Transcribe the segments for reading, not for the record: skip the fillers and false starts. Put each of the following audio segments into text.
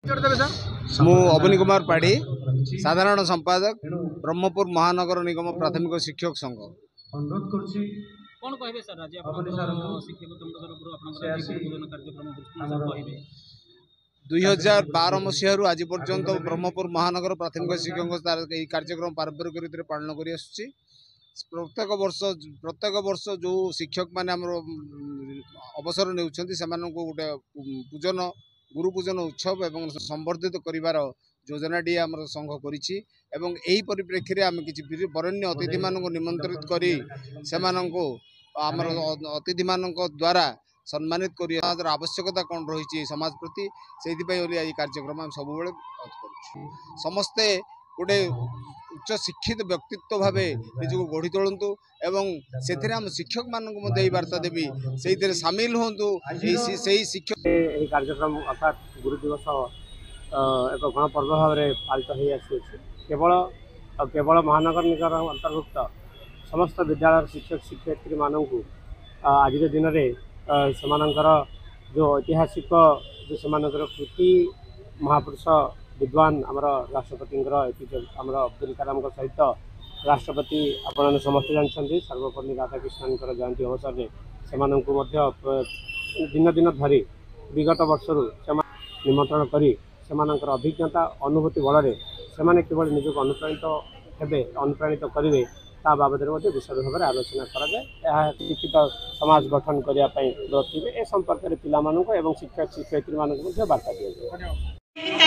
मु अवनी कुमार पाड़ी साधारण संपादक ब्रह्मपुर महानगर निगम प्राथमिक शिक्षक संघ। कौन कहबे सर आज शिक्षक कार्यक्रम 2012 मसीह आज पर्यंत ब्रह्मपुर महानगर प्राथमिक शिक्षक कार्यक्रम पारंपरिक रीति पालन कर प्रत्येक वर्ष जो शिक्षक माने अवसर ने गोटे पूजन गुरु पूजन उत्सव एवं संवर्धित करिवार योजनाटी आम संघ करिछि एवं एही परिप्रेक्षी आम किछि बरण्य अतिथि मानक निमंत्रित करी सेमानंको आमर अतिथि मानक द्वारा सम्मानित करी आवश्यकता कौन रही समाज प्रति से कार्यक्रम आम सब समस्ते गोटे उच्च शिक्षित व्यक्तित्व भाव निजक गढ़ी तोलतु एवं से शिक्षक मानक वार्ता देवी से सामिल हूँ शिक्षक कार्यक्रम अर्थात गुरु दिवस एक गण पर्व भाव में पालित हो आसी केवल महानगर निगम अंतर्भुक्त समस्त विद्यालय शिक्षक शिक्षयित्री मानू आज दिन में सेमानंकर जो ऐतिहासिक जो सेमानंकर कृति महापुरुष विद्वान आमर राष्ट्रपति आमर अब्दुल कलाम सहित राष्ट्रपति आपने समस्त जानते सर्वपल्ली राधाकृष्णन जयंती अवसर में से दिन दिन धरी विगत वर्षर निमंत्रण कर अभिज्ञता अनुभूति बल से केवल निजक अनुप्राणित करेंगे ता बाबद विशद भाव में आलोचना कराए शिक्षित समाज गठन करने थे ए संपर्क में पिला शिक्षक शिक्षयित्री वार्ता दिया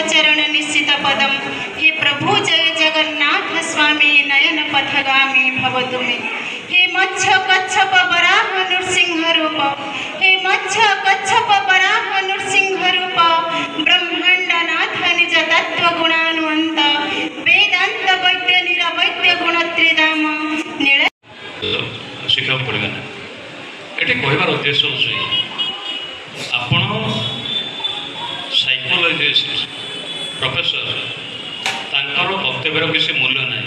चरण निश्चित पदम हे प्रभु जय जगन्नाथ स्वामी नयन पथगामी भवतु मे हे मत्स्य कच्छप वराह नृसिंह रूप हे मत्स्य कच्छप वराह नृसिंह रूप ब्रह्मांडनाथ निज तत्व गुणानुवंत वेदांत वैद्य निरवैद्य गुणत्रिधाम नील शिक्षा पड़ेगा ये कहबार उद्देश्य आपण साइकोलॉजिस्ट प्रोफेसर तांकर वक्तव्यर किसी मूल्य ना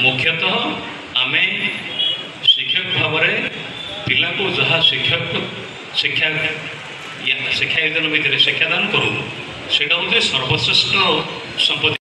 मुख्यतः आम शिक्षक भाव में पिला को जहाँ शिक्षादान भितर शिक्षादान करूँ से सर्वश्रेष्ठ संपत्ति।